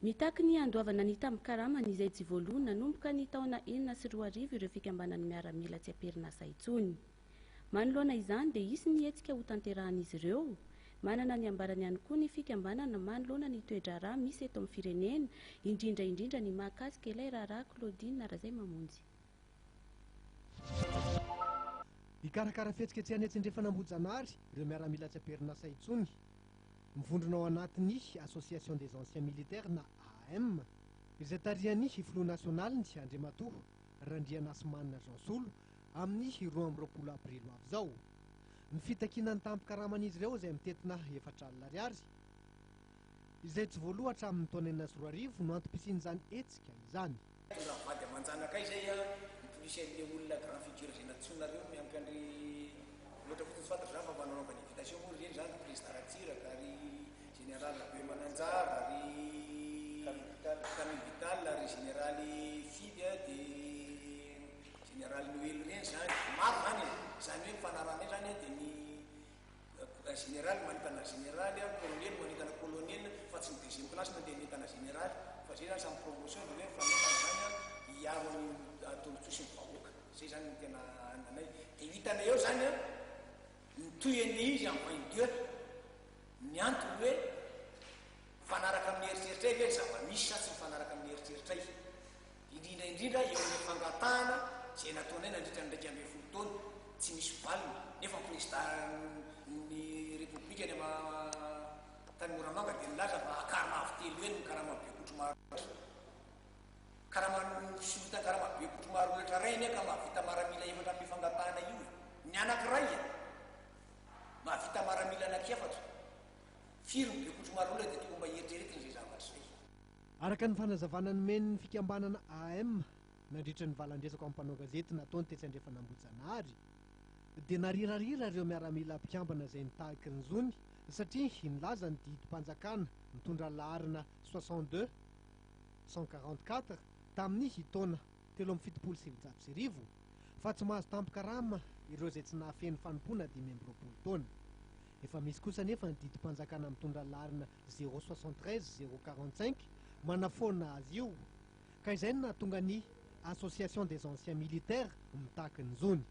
Mitaky ny andoavana ny tambi-karamana izay tsy voalohany nanomboka ny taona 2004 ireo fikambanany miaramila tsy amperinasa intsony. Manoloana izany dia isy ny hetsika ho tanterahan'izy ireo. Manana ny ambarany ihany koa ny fikambanana manoloana ny toedrarà misy eto amin'ny firenena, indrindra ny mahakasika ilay raharaha Claudine Narazay Mamonjy. Ikarakara fihetsiketsehana etsindrefanambojanaary ireo miaramila tsy amperinasa intsony. Mivondrona ao anatin'ny Association des anciens militaires na AM, izay tarihany Front National ny Andriamatoa Randriana Asmanina Jansolo amin'ny 12 aprilo avy zao. Ny fitakiana ny tampi-karaman'izy ireo izay mitetina 4 ariary, izay tsy voalohatra amin'ny taona 2004 no antom-pisian'izany hetsika izany. Vady amanjanaka izay polisy olona grand futur zay natsonareo miankandry loatra fotsiny tsy fantatra zany fa mananaovana invitation moa reny zany président Ratsiraka ary général Be Mananjara ary Camille Vital ary général Fidy de général Noël reny zany maro zany hoe mifanarana zany de ny général manitana général, colonel manitana colonel, fa tsy ny deuxième classe mandeha nitana général fa zay zany samy promotion de hoe fanetana zany hiaro atolotsosy ny vahoaka zay zany ny tena ananay de hitana eo zany nitoyany izy en 22 ny antony hoe fanaraka amin'ny eritseritra ve zava-misy sa tsy mifanaraka amin'ny eritseritra indrindra eo amin'ny fangatahana zay nataonay nandritra ny 2 taona tsy misy valina nefa président ny république any tany Moramanga dia nilaza fa karama avy telo eny ny karama be Kotromaro karama fisovitan karama be Kotromaro ohatra ray iny ka mahavita maramila efatra amin'ny fangatahana io ny anankiray mahavita maramila anankiefatra firy be Kotromaro olona dia tokony mba eritreretiny zay zavatra zay. Araka ny fanazavana nomen'ny fikambanana AM nandritra ny valandresako amin'ny mpanao gazety nataony tetsy andrefanambojanaary dia narirarira ireo miaramila mpikambana izay nitahaky ny zony satria nilaza ny didim-panjakana mitondra laharina 62 144 tamin'ny taona 1770 fa tsy mahazo tampi-karama ireo izay tsy nahafeny fanompoana 5 taona. Efa misy kosa nefa ny didim-panjakana mitondra laharina 073 045 manafoana azy io ka izay no nahatonga ny Association des anciens militaires mitahaky ny zony.